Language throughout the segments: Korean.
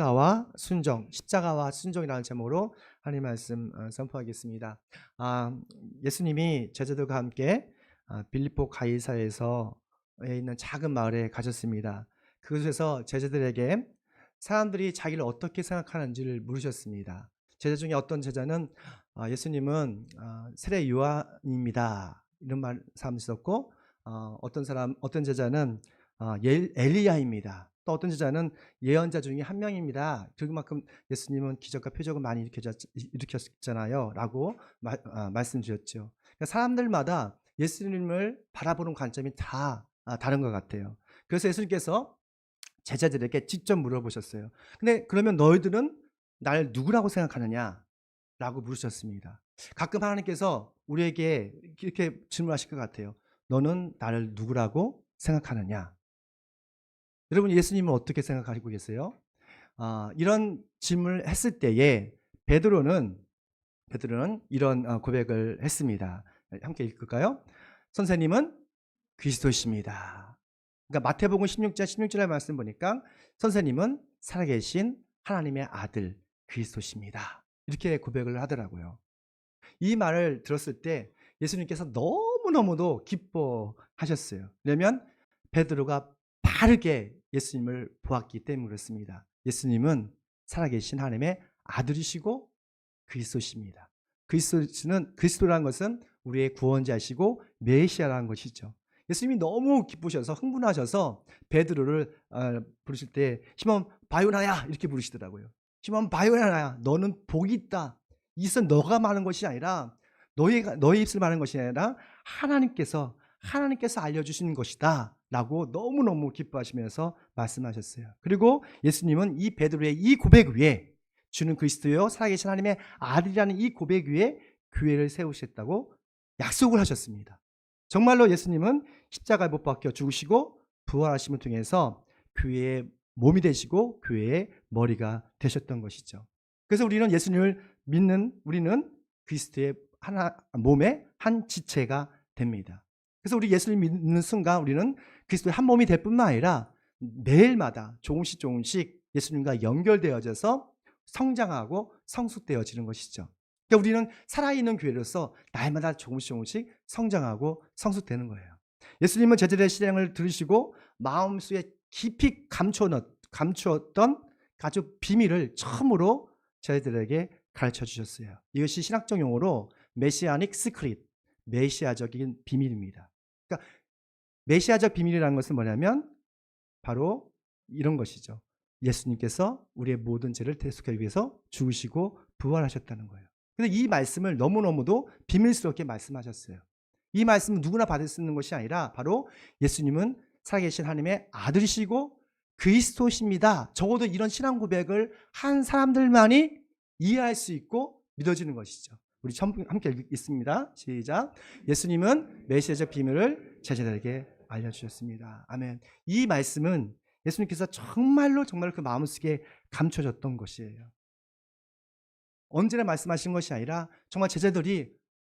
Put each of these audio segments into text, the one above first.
십자가와 순종, 십자가와 순종이라는 제목으로 하나님 말씀 선포하겠습니다. 예수님이 제자들과 함께 빌립보 가이사에서 있는 작은 마을에 가셨습니다. 그곳에서 제자들에게 사람들이 자기를 어떻게 생각하는지를 물으셨습니다. 제자 중에 어떤 제자는 예수님은 세례 요한입니다, 이런 사람이 있었고, 어떤 제자는 엘리야입니다. 또 어떤 제자는 예언자 중에 한 명입니다. 그만큼 예수님은 기적과 표적을 많이 일으켰잖아요, 라고 말씀 주셨죠. 그러니까 사람들마다 예수님을 바라보는 관점이 다 다른 것 같아요. 그래서 예수님께서 제자들에게 직접 물어보셨어요. 근데 그러면 너희들은 날 누구라고 생각하느냐? 라고 물으셨습니다. 가끔 하나님께서 우리에게 이렇게 질문하실 것 같아요. 너는 나를 누구라고 생각하느냐? 여러분, 예수님은 어떻게 생각하고 계세요? 이런 질문을 했을 때에 베드로는 이런 고백을 했습니다. 함께 읽을까요? 선생님은 그리스도이십니다. 그러니까 마태복음 16절의 말씀 보니까 선생님은 살아계신 하나님의 아들 그리스도십니다, 이렇게 고백을 하더라고요. 이 말을 들었을 때 예수님께서 너무너무도 기뻐하셨어요. 왜냐하면 베드로가 바르게 예수님을 보았기 때문에 그렇습니다. 예수님은 살아계신 하나님의 아들이시고 그리스도십니다. 그리스도라는 것은 우리의 구원자이시고 메시아라는 것이죠. 예수님이 너무 기쁘셔서 흥분하셔서 베드로를 부르실 때 시몬 바요나야, 이렇게 부르시더라고요. 시몬 바요나야, 너는 복이 있다. 이것은 너가 말하는 것이 아니라 너의 입술 말하는 것이 아니라 하나님께서 알려주시는 것이다 라고 너무너무 기뻐하시면서 말씀하셨어요. 그리고 예수님은 이 베드로의 이 고백 위에 주는 그리스도요 살아계신 하나님의 아들이라는 이 고백 위에 교회를 세우셨다고 약속을 하셨습니다. 정말로 예수님은 십자가에 못 박혀 죽으시고 부활하심을 통해서 교회의 몸이 되시고 교회의 머리가 되셨던 것이죠. 그래서 우리는 예수님을 믿는 우리는 그리스도의 몸의 한 지체가 됩니다. 그래서 우리 예수님 믿는 순간 우리는 그리스도의 한 몸이 될 뿐만 아니라 매일마다 조금씩 예수님과 연결되어져서 성장하고 성숙되어지는 것이죠. 그러니까 우리는 살아있는 교회로서 날마다 조금씩 성장하고 성숙되는 거예요. 예수님은 제자들의 실행을 들으시고 마음속에 깊이 감추었던 아주 비밀을 처음으로 저희들에게 가르쳐 주셨어요. 이것이 신학적 용어로 메시아닉 시크릿, 메시아적인 비밀입니다. 그러니까 메시아적 비밀이라는 것은 뭐냐면 바로 이런 것이죠. 예수님께서 우리의 모든 죄를 대속하기 위해서 죽으시고 부활하셨다는 거예요. 근데 이 말씀을 너무너무도 비밀스럽게 말씀하셨어요. 이 말씀은 누구나 받을 수 있는 것이 아니라 바로 예수님은 살아계신 하나님의 아들이시고 그리스도십니다. 적어도 이런 신앙 고백을 한 사람들만이 이해할 수 있고 믿어지는 것이죠. 우리 함께 읽습니다. 시작. 예수님은 메시아적 비밀을 제자들에게 알려주셨습니다. 아멘. 이 말씀은 예수님께서 정말로 그 마음속에 감춰졌던 것이에요. 언제나 말씀하신 것이 아니라 정말 제자들이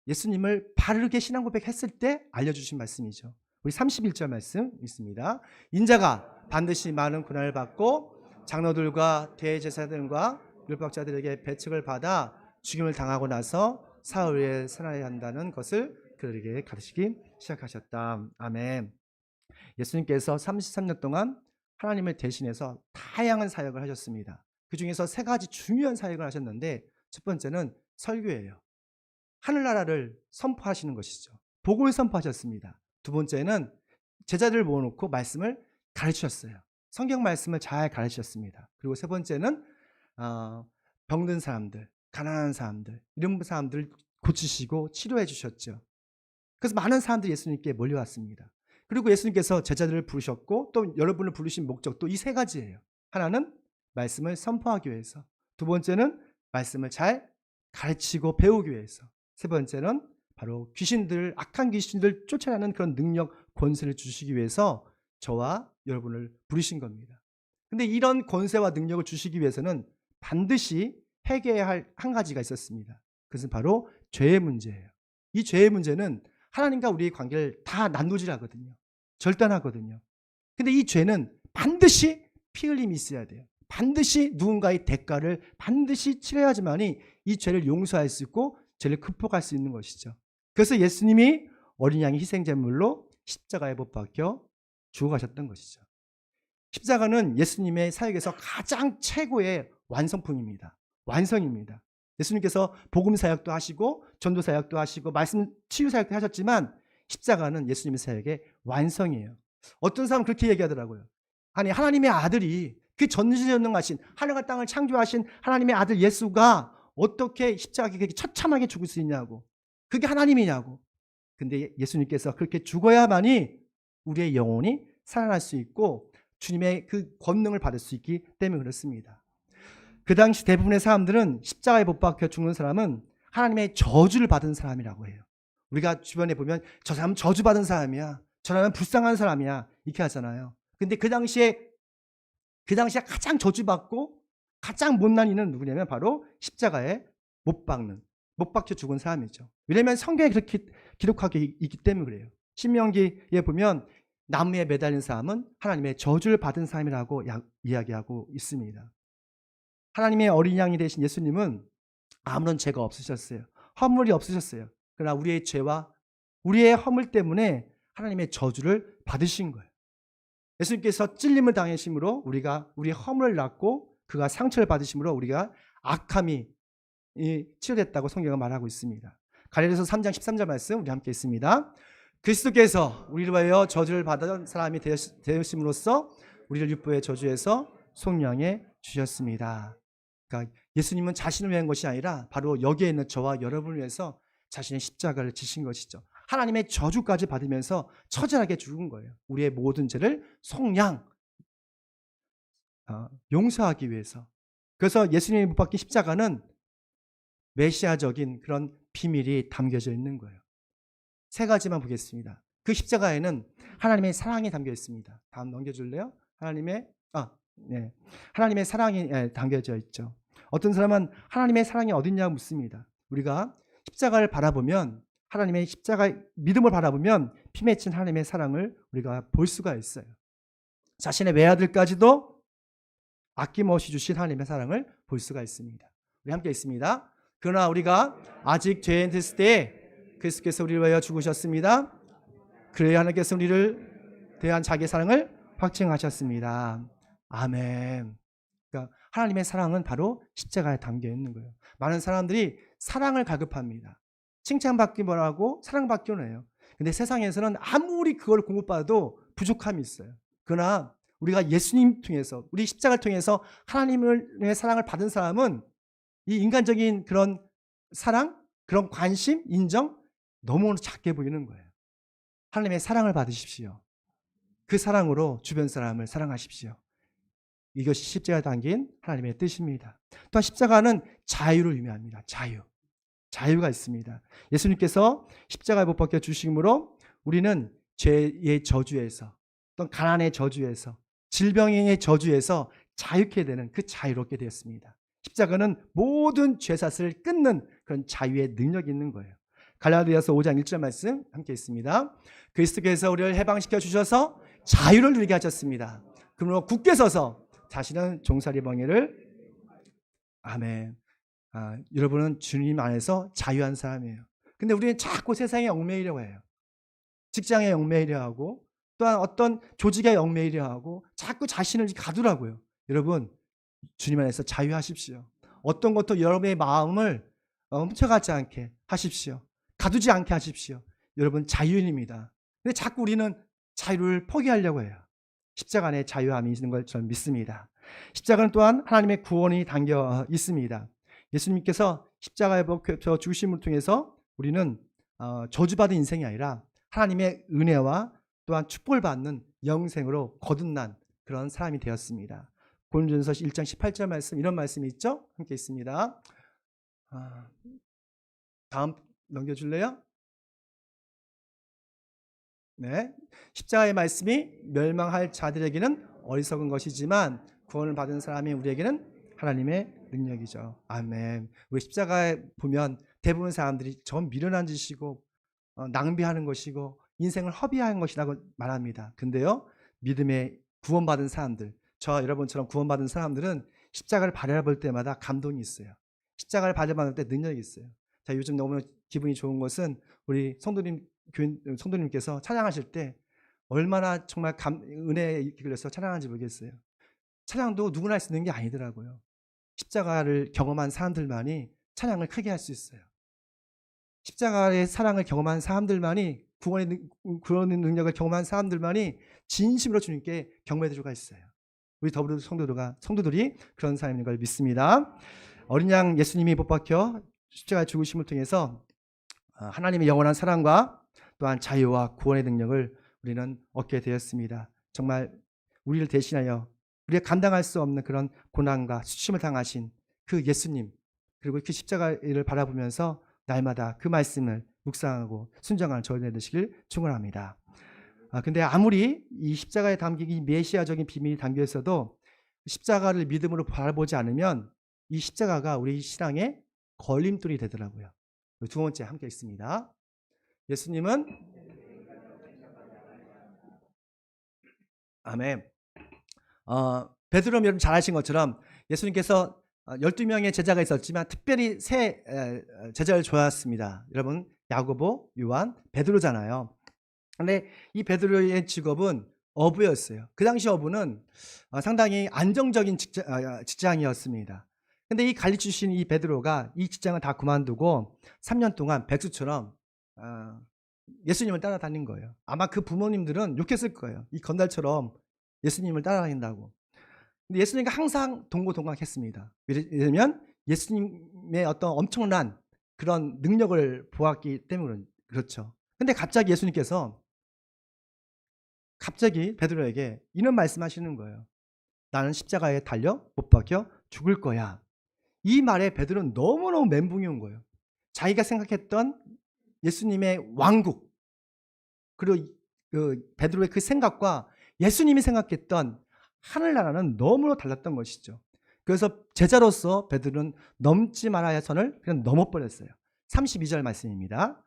예수님을 바르게 신앙 고백했을 때 알려주신 말씀이죠. 우리 31절 말씀 있습니다. 인자가 반드시 많은 고난을 받고 장로들과 대제사장들과 율법학자들에게 배척을 받아 죽임을 당하고 나서 사흘에 살아야 한다는 것을 그들에게 가르치기 시작하셨다. 아멘. 예수님께서 33년 동안 하나님을 대신해서 다양한 사역을 하셨습니다. 그 중에서 3가지 중요한 사역을 하셨는데 첫 번째는 설교예요. 하늘나라를 선포하시는 것이죠. 복음을 선포하셨습니다. 두 번째는 제자들을 모아놓고 말씀을 가르치셨어요. 성경 말씀을 잘 가르치셨습니다. 그리고 세 번째는 병든 사람들, 가난한 사람들, 이런 사람들을 고치시고 치료해 주셨죠. 그래서 많은 사람들이 예수님께 몰려왔습니다. 그리고 예수님께서 제자들을 부르셨고 또 여러분을 부르신 목적도 이 3가지예요. 하나는 말씀을 선포하기 위해서, 두 번째는 말씀을 잘 가르치고 배우기 위해서, 세 번째는 바로 악한 귀신들 쫓아내는 그런 능력, 권세를 주시기 위해서 저와 여러분을 부르신 겁니다. 근데 이런 권세와 능력을 주시기 위해서는 반드시 해결해야 할 한 가지가 있었습니다. 그것은 바로 죄의 문제예요. 이 죄의 문제는 하나님과 우리의 관계를 다 난도질하거든요. 절단하거든요. 근데 이 죄는 반드시 피 흘림이 있어야 돼요. 반드시 누군가의 대가를 반드시 치러야지만이 이 죄를 용서할 수 있고 죄를 극복할 수 있는 것이죠. 그래서 예수님이 어린 양의 희생제물로 십자가에 못 박혀 죽어가셨던 것이죠. 십자가는 예수님의 사역에서 가장 최고의 완성품입니다. 완성입니다. 예수님께서 복음 사역도 하시고 전도 사역도 하시고 말씀 치유 사역도 하셨지만 십자가는 예수님의 사역의 완성이에요. 어떤 사람은 그렇게 얘기하더라고요. 아니 하나님의 아들이 그 전지전능하신 하늘과 땅을 창조하신 하나님의 아들 예수가 어떻게 십자가에 그렇게 처참하게 죽을 수 있냐고. 그게 하나님이냐고. 근데 예수님께서 그렇게 죽어야만이 우리의 영혼이 살아날 수 있고 주님의 그 권능을 받을 수 있기 때문에 그렇습니다. 그 당시 대부분의 사람들은 십자가에 못 박혀 죽는 사람은 하나님의 저주를 받은 사람이라고 해요. 우리가 주변에 보면 저 사람은 저주받은 사람이야. 저 사람은 불쌍한 사람이야. 이렇게 하잖아요. 근데 그 당시에 가장 저주받고 가장 못난 이는 누구냐면 바로 십자가에 못 박혀 죽은 사람이죠. 왜냐하면 성경에 그렇게 기록하고 있기 때문에 그래요. 신명기에 보면 나무에 매달린 사람은 하나님의 저주를 받은 사람이라고 이야기하고 있습니다. 하나님의 어린 양이 되신 예수님은 아무런 죄가 없으셨어요. 허물이 없으셨어요. 그러나 우리의 죄와 우리의 허물 때문에 하나님의 저주를 받으신 거예요. 예수님께서 찔림을 당하심으로 우리가 우리의 허물을 낳고 그가 상처를 받으심으로 우리가 악함이 치료됐다고 성경은 말하고 있습니다. 갈라디아서 3장 13절 말씀 우리 함께 있습니다. 그리스도께서 우리를 위하여 저주를 받은 사람이 되심으로써 우리를 육부의 저주에서 속량해 주셨습니다. 그러니까 예수님은 자신을 위한 것이 아니라 바로 여기에 있는 저와 여러분을 위해서 자신의 십자가를 지신 것이죠. 하나님의 저주까지 받으면서 처절하게 죽은 거예요. 우리의 모든 죄를 속량 용서하기 위해서. 그래서 예수님이 못 박힌 십자가는 메시아적인 그런 비밀이 담겨져 있는 거예요. 세 가지만 보겠습니다. 그 십자가에는 하나님의 사랑이 담겨 있습니다. 다음 넘겨줄래요? 하나님의 사랑이 담겨져 있죠. 어떤 사람은 하나님의 사랑이 어딨냐고 묻습니다. 우리가 십자가를 바라보면 하나님의 십자가 믿음을 바라보면 피 맺힌 하나님의 사랑을 우리가 볼 수가 있어요. 자신의 외아들까지도 아낌없이 주신 하나님의 사랑을 볼 수가 있습니다. 우리 함께 있습니다. 그러나 우리가 아직 죄인 됐을 때 그리스도께서 우리를 위하여 죽으셨습니다. 그래야 하나님께서 우리를 대한 자기의 사랑을 확증하셨습니다. 아멘. 그러니까 하나님의 사랑은 바로 십자가에 담겨 있는 거예요. 많은 사람들이 사랑을 갈급합니다. 칭찬받기 원하고 사랑받기 원해요. 근데 세상에서는 아무리 그걸 공급받아도 부족함이 있어요. 그러나 우리가 예수님 통해서 우리 십자가를 통해서 하나님의 사랑을 받은 사람은 이 인간적인 그런 사랑, 그런 관심, 인정 너무 작게 보이는 거예요. 하나님의 사랑을 받으십시오. 그 사랑으로 주변 사람을 사랑하십시오. 이것이 십자가에 담긴 하나님의 뜻입니다. 또한 십자가는 자유를 의미합니다. 자유가 있습니다. 예수님께서 십자가에 못 박혀 주심으로 우리는 죄의 저주에서 또는 가난의 저주에서 질병의 저주에서 자유케 되는 그 자유롭게 되었습니다. 십자가는 모든 죄사슬을 끊는 그런 자유의 능력이 있는 거예요. 갈라디아서 5장 1절 말씀 함께 있습니다. 그리스도께서 우리를 해방시켜 주셔서 자유를 누리게 하셨습니다. 그러므로 굳게 서서 자신은 종살이 방해를 아멘. 여러분은 주님 안에서 자유한 사람이에요. 근데 우리는 자꾸 세상에 얽매이려고 해요. 직장에 얽매이려 하고 또한 어떤 조직에 얽매이려 하고 자꾸 자신을 가두라고요. 여러분 주님 안에서 자유하십시오. 어떤 것도 여러분의 마음을 훔쳐가지 않게 하십시오. 가두지 않게 하십시오. 여러분 자유인입니다. 근데 자꾸 우리는 자유를 포기하려고 해요. 십자가 안에 자유함이 있는 걸 저는 믿습니다. 십자가는 또한 하나님의 구원이 담겨 있습니다. 예수님께서 십자가에 박혀 죽으심을 통해서 우리는 저주받은 인생이 아니라 하나님의 은혜와 또한 축복을 받는 영생으로 거듭난 그런 사람이 되었습니다. 고린도전서 1장 18절 말씀 이런 말씀이 있죠? 함께 있습니다. 다음 넘겨줄래요? 네, 십자가의 말씀이 멸망할 자들에게는 어리석은 것이지만 구원을 받은 사람이 우리에게는 하나님의 능력이죠. 아멘. 우리 십자가에 보면 대부분 사람들이 전 미련한 짓이고 낭비하는 것이고 인생을 허비하는 것이라고 말합니다. 근데요, 믿음의 구원받은 사람들, 저와 여러분처럼 구원받은 사람들은 십자가를 바라볼 때마다 감동이 있어요. 십자가를 바라볼 때 능력이 있어요. 자, 요즘 너무 기분이 좋은 것은 우리 성도님께서 찬양하실 때 얼마나 정말 은혜에 이끌려서 찬양하는지 모르겠어요. 찬양도 누구나 할 수 있는 게 아니더라고요. 십자가를 경험한 사람들만이 찬양을 크게 할 수 있어요. 십자가의 사랑을 경험한 사람들만이 구원의 능력을 경험한 사람들만이 진심으로 주님께 경배드릴 수가 있어요. 우리 더불어 성도들이 그런 사람인 걸 믿습니다. 어린 양 예수님이 못 박혀 십자가 죽으심을 통해서 하나님의 영원한 사랑과 또한 자유와 구원의 능력을 우리는 얻게 되었습니다. 정말 우리를 대신하여 우리가 감당할 수 없는 그런 고난과 수치심을 당하신 그 예수님, 그리고 그 십자가를 바라보면서 날마다 그 말씀을 묵상하고 순종하는 저희들 되시길 축원합니다. 근데 아무리 이 십자가에 담긴 이 메시아적인 비밀이 담겨 있어도 십자가를 믿음으로 바라보지 않으면 이 십자가가 우리 신앙의 걸림돌이 되더라고요. 두 번째 함께 있습니다. 예수님은 아멘. 베드로 여러분 잘 아신 것처럼 예수님께서 12명의 제자가 있었지만 특별히 세 제자를 좋아했습니다. 여러분 야고보, 요한, 베드로잖아요. 근데 이 베드로의 직업은 어부였어요. 그 당시 어부는 상당히 안정적인 직장이었습니다. 근데 이 관리 출신 이 베드로가 이 직장을 다 그만두고 3년 동안 백수처럼 예수님을 따라다닌 거예요. 아마 그 부모님들은 욕했을 거예요. 이 건달처럼 예수님을 따라다닌다고. 근데 예수님과 항상 동고동락했습니다. 왜냐면 예수님의 어떤 엄청난 그런 능력을 보았기 때문에 그렇죠. 근데 갑자기 예수님께서 베드로에게 이런 말씀하시는 거예요. 나는 십자가에 달려 못 박혀 죽을 거야. 이 말에 베드로는 너무너무 멘붕이 온 거예요. 자기가 생각했던 예수님의 왕국, 그리고 그 베드로의 그 생각과 예수님이 생각했던 하늘나라는 너무나 달랐던 것이죠. 그래서 제자로서 베드로는 넘지 말아야 할 선을 그냥 넘어버렸어요. 32절 말씀입니다.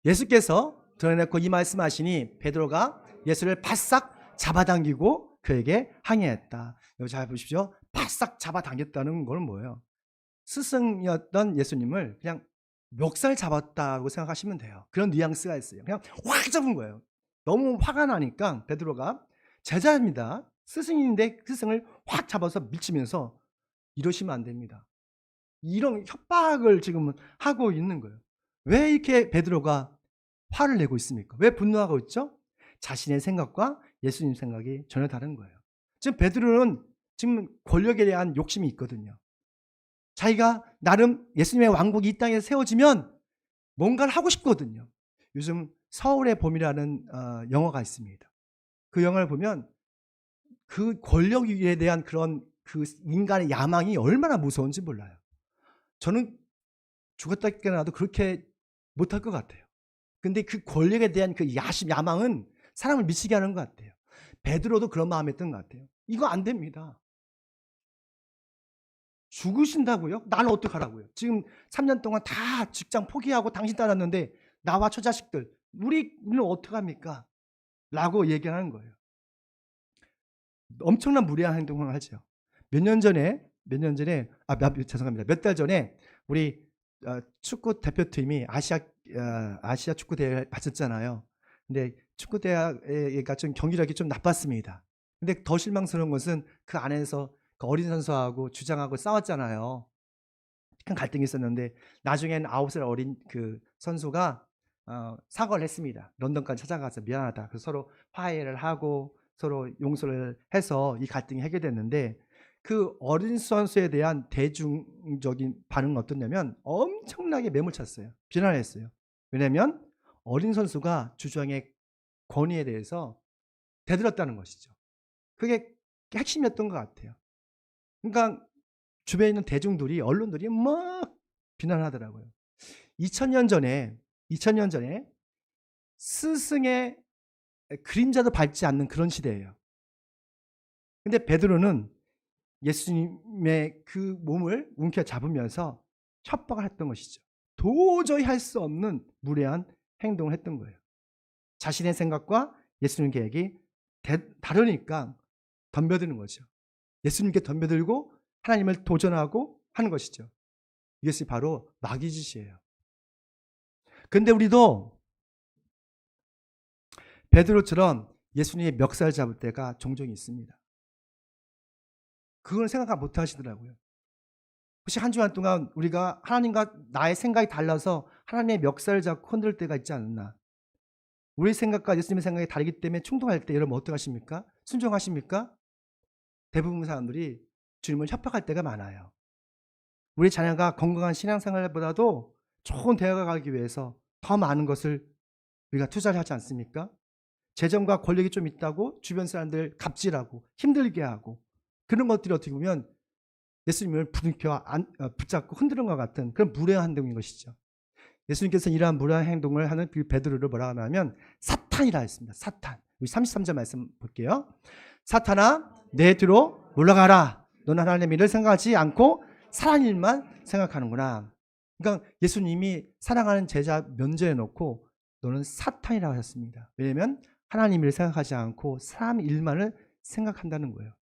예수께서 드러내놓고 이 말씀하시니 베드로가 예수를 바싹 잡아당기고 그에게 항의했다. 여기 잘 보십시오. 바싹 잡아당겼다는 건 뭐예요? 스승이었던 예수님을 그냥 멱살 잡았다고 생각하시면 돼요. 그런 뉘앙스가 있어요. 그냥 확 잡은 거예요. 너무 화가 나니까 베드로가 제자입니다. 스승인데 스승을 확 잡아서 밀치면서 이러시면 안 됩니다. 이런 협박을 지금 하고 있는 거예요. 왜 이렇게 베드로가 화를 내고 있습니까? 왜 분노하고 있죠? 자신의 생각과 예수님 생각이 전혀 다른 거예요. 지금 베드로는 지금 권력에 대한 욕심이 있거든요. 자기가 나름 예수님의 왕국이 이 땅에 세워지면 뭔가를 하고 싶거든요. 요즘 서울의 봄이라는 영화가 있습니다. 그 영화를 보면 그 권력에 대한 그런 그 인간의 야망이 얼마나 무서운지 몰라요. 저는 죽었다 깨어나도 그렇게 못할 것 같아요. 근데 그 권력에 대한 그 야망은 사람을 미치게 하는 것 같아요. 베드로도 그런 마음이었던 것 같아요. 이거 안 됩니다. 죽으신다고요? 나는 어떡하라고요? 지금 3년 동안 다 직장 포기하고 당신 따랐는데 나와 처자식들 우리는 어떡합니까? 라고 얘기하는 거예요. 엄청난 무례한 행동을 하죠. 죄송합니다. 몇 달 전에 우리 축구 대표팀이 아시아 축구 대회를 봤었잖아요. 근데 축구 대회가 좀 경기력이 좀 나빴습니다. 근데 더 실망스러운 것은 그 안에서 그 어린 선수하고 주장하고 싸웠잖아요. 큰 갈등이 있었는데 나중엔 9살 어린 그 선수가 사과를 했습니다. 런던까지 찾아가서 미안하다. 그래서 서로 화해를 하고 서로 용서를 해서 이 갈등이 해결됐는데 그 어린 선수에 대한 대중적인 반응은 어떻냐면 엄청나게 매몰찼어요. 비난했어요. 왜냐하면 어린 선수가 주장의 권위에 대해서 대들었다는 것이죠. 그게 핵심이었던 것 같아요. 그러니까 주변에 있는 대중들이 언론들이 막 비난하더라고요. 2000년 전에 스승의 그림자도 밟지 않는 그런 시대예요. 근데 베드로는 예수님의 그 몸을 움켜잡으면서 협박을 했던 것이죠. 도저히 할 수 없는 무례한 행동을 했던 거예요. 자신의 생각과 예수님 계획이 다르니까 덤벼드는 거죠. 예수님께 덤벼들고 하나님을 도전하고 하는 것이죠. 이것이 바로 마귀 짓이에요. 그런데 우리도 베드로처럼 예수님의 멱살 잡을 때가 종종 있습니다. 그걸 생각 못 하시더라고요. 혹시 한 주간 동안 우리가 하나님과 나의 생각이 달라서 하나님의 멱살을 잡고 흔들 때가 있지 않나? 우리 생각과 예수님의 생각이 다르기 때문에 충동할 때 여러분 어떡하십니까? 순종하십니까? 대부분 사람들이 주님을 협박할 때가 많아요. 우리 자녀가 건강한 신앙생활보다도 좋은 대학을 가기 위해서 더 많은 것을 우리가 투자를 하지 않습니까? 재정과 권력이 좀 있다고 주변 사람들 갑질하고 힘들게 하고 그런 것들이 어떻게 보면 예수님을 붙잡고 흔드는 것 같은 그런 무례한 행동인 것이죠. 예수님께서 이러한 무례한 행동을 하는 베드로를 뭐라고 하냐면 사탄이라 했습니다. 사탄. 우리 33절 말씀 볼게요. 사탄아 내 뒤로 물러가라. 너는 하나님의 일을 생각하지 않고 사랑의 일만 생각하는구나. 그러니까 예수님이 사랑하는 제자 면제해 놓고 너는 사탄이라고 하셨습니다. 왜냐하면 하나님 일을 생각하지 않고 사람 일만을 생각한다는 거예요.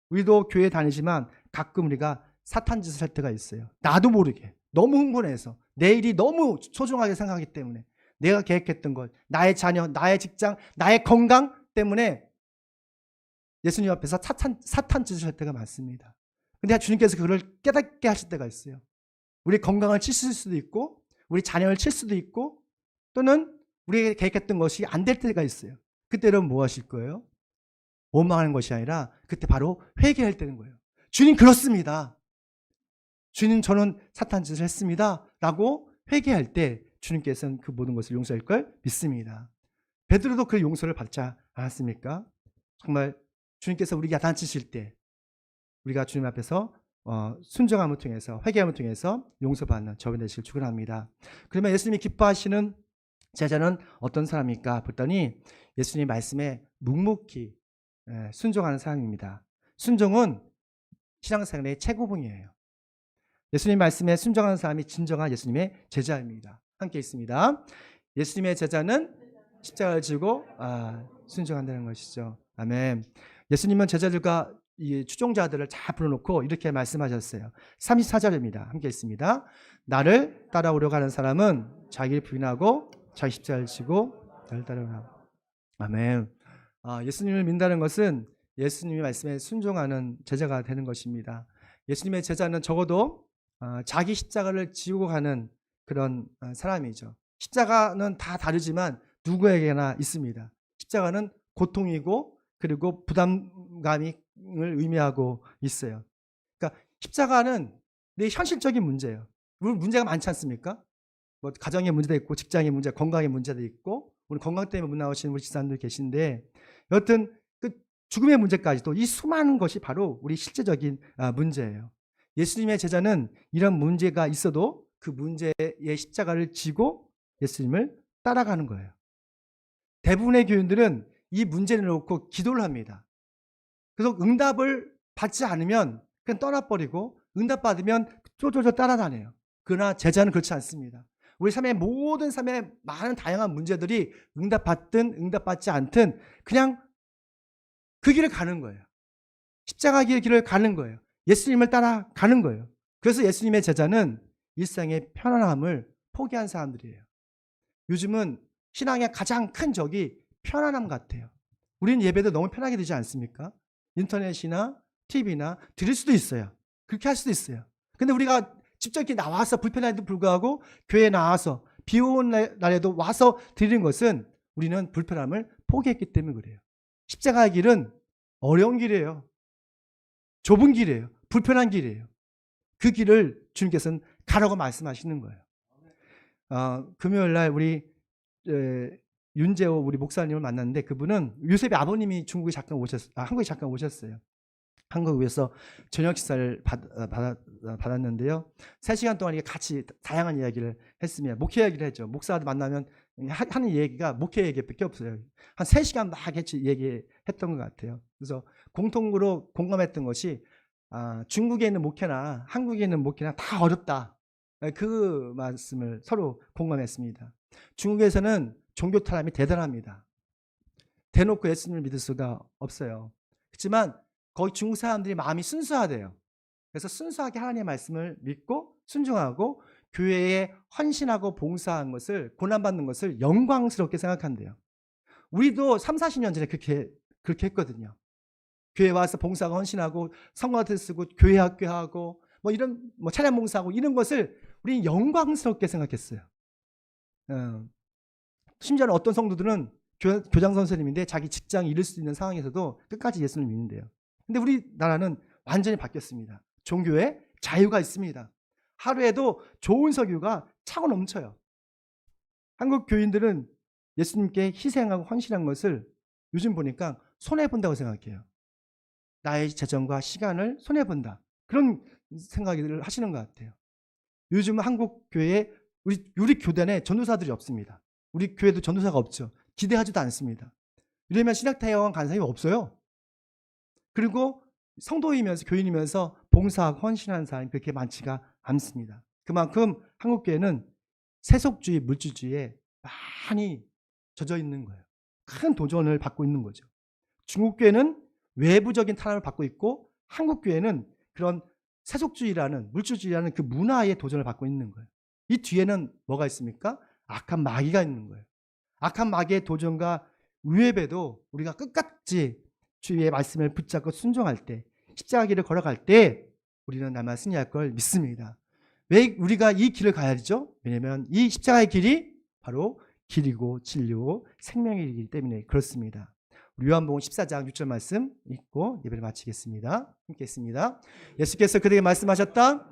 우리도 교회 다니지만 가끔 우리가 사탄 짓을 할 때가 있어요. 나도 모르게 너무 흥분해서 내 일이 너무 소중하게 생각하기 때문에 내가 계획했던 것, 나의 자녀, 나의 직장, 나의 건강 때문에 예수님 앞에서 사탄 짓을 할 때가 많습니다. 근데 주님께서 그걸 깨닫게 하실 때가 있어요. 우리 건강을 치실 수도 있고 우리 자녀를 칠 수도 있고 또는 우리가 계획했던 것이 안 될 때가 있어요. 그때는 뭐 하실 거예요? 원망하는 것이 아니라 그때 바로 회개할 때는 거예요. 주님 그렇습니다. 주님 저는 사탄 짓을 했습니다. 라고 회개할 때 주님께서는 그 모든 것을 용서할 걸 믿습니다. 베드로도 그 용서를 받지 않았습니까? 정말 주님께서 우리 야단치실 때 우리가 주님 앞에서 순종함을 통해서 회개함을 통해서 용서받는 저희 되시길 축원합니다. 그러면 예수님이 기뻐하시는 제자는 어떤 사람입니까? 봤더니 예수님 말씀에 묵묵히 순종하는 사람입니다. 순종은 신앙생활의 최고봉이에요. 예수님 말씀에 순종하는 사람이 진정한 예수님의 제자입니다. 함께 있습니다. 예수님의 제자는 십자가를 지고 순종한다는 것이죠. 아멘. 예수님은 제자들과 이 추종자들을 잘 불러놓고 이렇게 말씀하셨어요. 34절입니다. 함께 있습니다. 나를 따라오려고 하는 사람은 자기를 부인하고 자기 십자가를 지고 나를 따라오라. 아멘. 예수님을 믿는다는 것은 예수님의 말씀에 순종하는 제자가 되는 것입니다. 예수님의 제자는 적어도 자기 십자가를 지고 가는 그런 사람이죠. 십자가는 다 다르지만 누구에게나 있습니다. 십자가는 고통이고 그리고 부담감을 의미하고 있어요. 그러니까 십자가는 내 현실적인 문제예요. 우리 문제가 많지 않습니까? 뭐 가정의 문제도 있고 직장의 문제, 건강의 문제도 있고 오늘 건강 때문에 못 나오시는 우리 집사님들 계신데 여튼 그 죽음의 문제까지도 이 수많은 것이 바로 우리 실제적인 문제예요. 예수님의 제자는 이런 문제가 있어도 그 문제의 십자가를 지고 예수님을 따라가는 거예요. 대부분의 교인들은 이 문제를 놓고 기도를 합니다. 그래서 응답을 받지 않으면 그냥 떠나버리고 응답받으면 쫄쫄쫄 따라다녀요. 그러나 제자는 그렇지 않습니다. 우리 삶의 모든 삶의 많은 다양한 문제들이 응답받든 응답받지 않든 그냥 그 길을 가는 거예요. 십자가의 길을 가는 거예요. 예수님을 따라가는 거예요. 그래서 예수님의 제자는 일상의 편안함을 포기한 사람들이에요. 요즘은 신앙의 가장 큰 적이 편안함 같아요. 우리는 예배도 너무 편하게 되지 않습니까? 인터넷이나 TV나 들을 수도 있어요. 그렇게 할 수도 있어요. 근데 우리가 직접 이렇게 나와서 불편함에도 불구하고 교회에 나와서 비 오는 날에도 와서 드리는 것은 우리는 불편함을 포기했기 때문에 그래요. 십자가의 길은 어려운 길이에요. 좁은 길이에요. 불편한 길이에요. 그 길을 주님께서는 가라고 말씀하시는 거예요. 금요일 날 우리 윤재호 우리 목사님을 만났는데 그분은 요셉의 아버님이 한국에 잠깐 오셨어요. 한국에서 저녁 식사를 받았는데요. 3시간 동안 같이 다양한 이야기를 했습니다. 목회 이야기를 했죠. 목사들 만나면 하는 얘기가 목회 얘기밖에 없어요. 한 3시간 막 같이 얘기했던 것 같아요. 그래서 공통으로 공감했던 것이 중국에 있는 목회나 한국에 있는 목회나 다 어렵다. 그 말씀을 서로 공감했습니다. 중국에서는 종교 탄압이 대단합니다. 대놓고 예수님을 믿을 수가 없어요. 그렇지만 거기 중국 사람들이 마음이 순수하대요. 그래서 순수하게 하나님의 말씀을 믿고 순종하고 교회에 헌신하고 봉사한 것을, 고난받는 것을 영광스럽게 생각한대요. 우리도 30-40년 전에 그렇게 했거든요. 교회 와서 봉사하고 헌신하고 성가대 쓰고 교회 학교하고 뭐 이런 뭐 찬양 봉사하고 이런 것을 우리는 영광스럽게 생각했어요. 심지어는 어떤 성도들은 교장 선생님인데 자기 직장 잃을 수 있는 상황에서도 끝까지 예수를 믿는데요. 근데 우리나라는 완전히 바뀌었습니다. 종교에 자유가 있습니다. 하루에도 좋은 석유가 차고 넘쳐요. 한국 교인들은 예수님께 희생하고 헌신한 것을 요즘 보니까 손해본다고 생각해요. 나의 재정과 시간을 손해본다. 그런 생각을 하시는 것 같아요. 요즘 한국 교회에 우리 교단에 전도사들이 없습니다. 우리 교회도 전도사가 없죠. 기대하지도 않습니다. 이러면 신학대학원 간 사람이 없어요. 그리고 성도이면서 교인이면서 봉사하고 헌신하는 사람이 그렇게 많지가 않습니다. 그만큼 한국 교회는 세속주의, 물질주의에 많이 젖어 있는 거예요. 큰 도전을 받고 있는 거죠. 중국 교회는 외부적인 탄압을 받고 있고 한국 교회는 그런 세속주의라는, 물질주의라는 그 문화의 도전을 받고 있는 거예요. 이 뒤에는 뭐가 있습니까? 악한 마귀가 있는 거예요. 악한 마귀의 도전과 위협에도 우리가 끝까지 주의 말씀을 붙잡고 순종할 때, 십자가 길을 걸어갈 때 우리는 나만 승리할 걸 믿습니다. 왜 우리가 이 길을 가야 되죠? 왜냐하면 이 십자가의 길이 바로 길이고 진리고 생명이기 때문에 그렇습니다. 요한복음 14장 6절 말씀 읽고 예배를 마치겠습니다. 함께 했습니다. 예수께서 그들에게 말씀하셨다.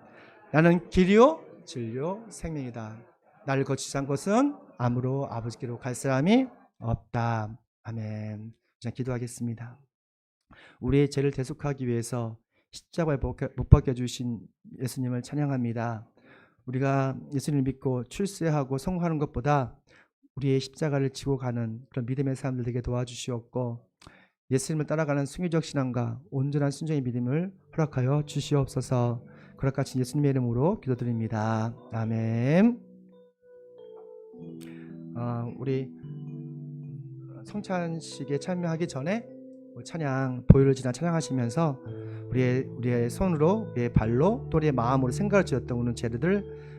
나는 길이요 진리요 생명이다. 나를 거치지 않은 곳은 아무로 아버지께로 갈 사람이 없다. 아멘. 자, 기도하겠습니다. 우리의 죄를 대속하기 위해서 십자가에 못 박혀 주신 예수님을 찬양합니다. 우리가 예수님을 믿고 출세하고 성공하는 것보다 우리의 십자가를 지고 가는 그런 믿음의 사람들 되게 도와주시옵고 예수님을 따라가는 순교적 신앙과 온전한 순종의 믿음을 허락하여 주시옵소서. 거룩하신 예수님의 이름으로 기도드립니다. 아멘. 우리 성찬식에 참여하기 전에 찬양 보혈을 지나 찬양하시면서 우리의 손으로, 우리의 발로, 또 우리의 마음으로 생각을 지었던 오늘 죄들을